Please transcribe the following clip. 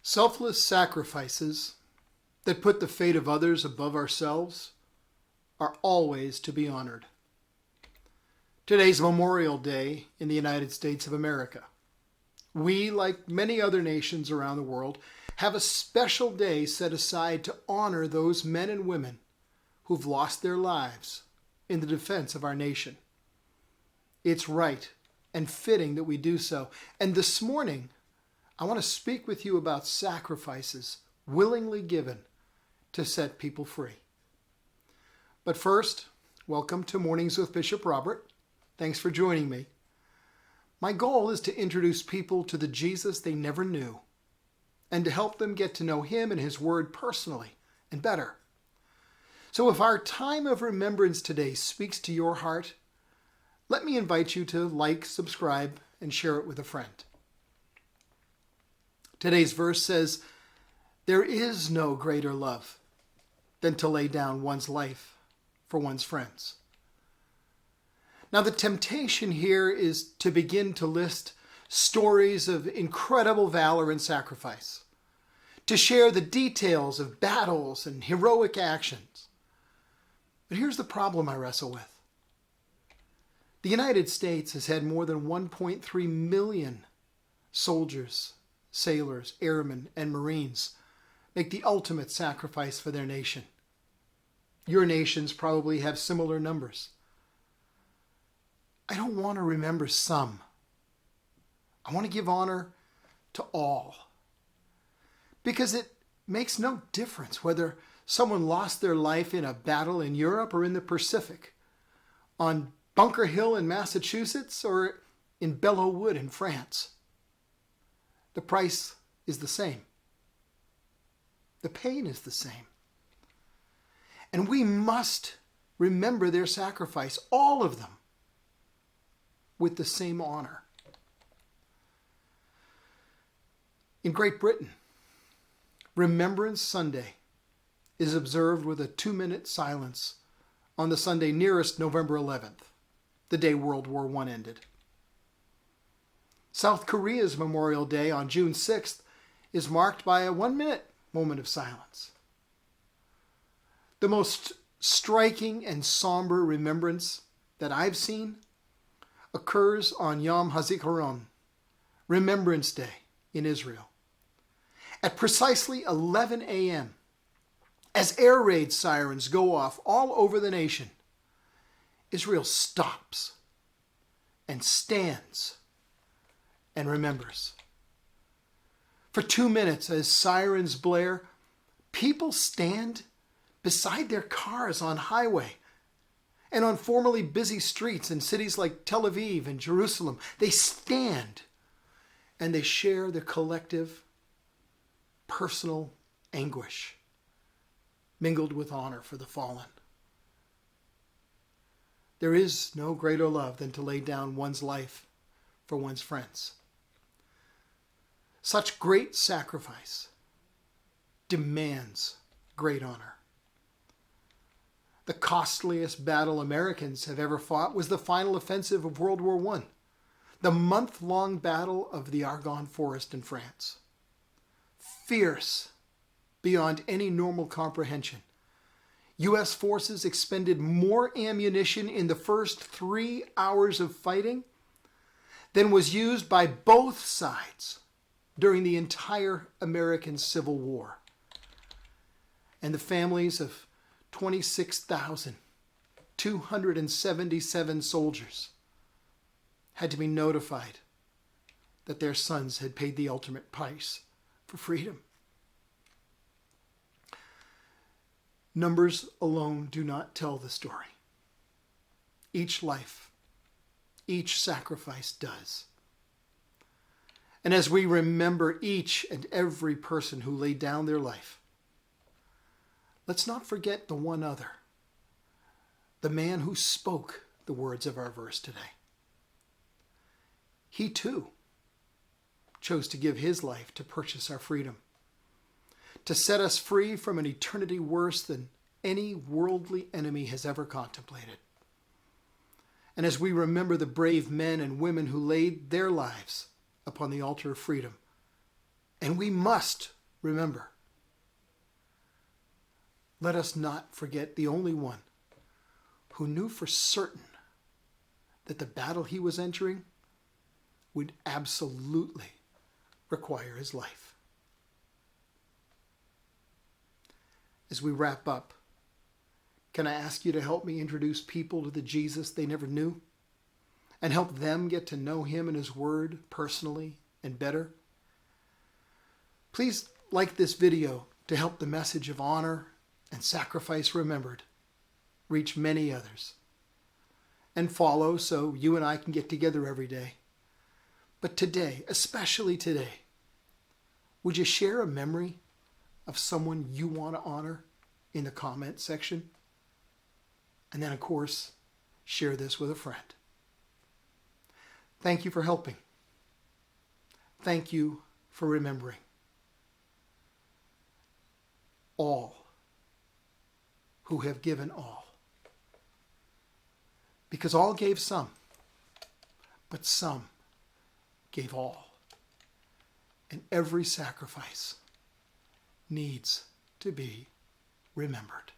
Selfless sacrifices that put the fate of others above ourselves are always to be honored. Today's Memorial Day in the United States of America. We, like many other nations around the world, have a special day set aside to honor those men and women who've lost their lives in the defense of our nation. It's right and fitting that we do so. And this morning, I want to speak with you about sacrifices willingly given to set people free. But first, welcome to Mornings with Bishop Robert. Thanks for joining me. My goal is to introduce people to the Jesus they never knew and to help them get to know Him and His Word personally and better. So if our time of remembrance today speaks to your heart, let me invite you to like, subscribe, and share it with a friend. Today's verse says, "There is no greater love than to lay down one's life for one's friends." Now, the temptation here is to begin to list stories of incredible valor and sacrifice, to share the details of battles and heroic actions. But here's the problem I wrestle with. The United States has had more than 1.3 million soldiers, sailors, airmen, and Marines make the ultimate sacrifice for their nation. Your nations probably have similar numbers. I don't want to remember some. I want to give honor to all. Because it makes no difference whether someone lost their life in a battle in Europe or in the Pacific, on Bunker Hill in Massachusetts or in Belleau Wood in France. The price is the same. The pain is the same. And we must remember their sacrifice, all of them, with the same honor. In Great Britain, Remembrance Sunday is observed with a 2-minute silence on the Sunday nearest November 11th, the day World War I ended. South Korea's Memorial Day on June 6th is marked by a 1-minute moment of silence. The most striking and somber remembrance that I've seen occurs on Yom HaZikaron, Remembrance Day in Israel. At precisely 11 a.m., as air raid sirens go off all over the nation, Israel stops and stands and remembers. For 2 minutes, as sirens blare, people stand beside their cars on highway and on formerly busy streets in cities like Tel Aviv and Jerusalem. They stand and they share the collective, personal anguish mingled with honor for the fallen. There is no greater love than to lay down one's life for one's friends. Such great sacrifice demands great honor. The costliest battle Americans have ever fought was the final offensive of World War I, the month-long battle of the Argonne Forest in France. Fierce beyond any normal comprehension, U.S. forces expended more ammunition in the first 3 hours of fighting than was used by both sides during the entire American Civil War. And the families of 26,277 soldiers had to be notified that their sons had paid the ultimate price for freedom. Numbers alone do not tell the story. Each life, each sacrifice does. And as we remember each and every person who laid down their life, let's not forget the one other, the man who spoke the words of our verse today. He too chose to give his life to purchase our freedom, to set us free from an eternity worse than any worldly enemy has ever contemplated. And as we remember the brave men and women who laid their lives upon the altar of freedom, And we must remember. Let us not forget the only one who knew for certain that the battle he was entering would absolutely require his life. As we wrap up, can I ask you to help me introduce people to the Jesus they never knew and help them get to know him and his word personally and better? Please like this video to help the message of honor and sacrifice remembered reach many others. And follow so you and I can get together every day. But today, especially today, would you share a memory of someone you want to honor in the comment section? And then, of course, share this with a friend. Thank you for helping. Thank you for remembering. All who have given all. Because all gave some, but some gave all. And every sacrifice needs to be remembered.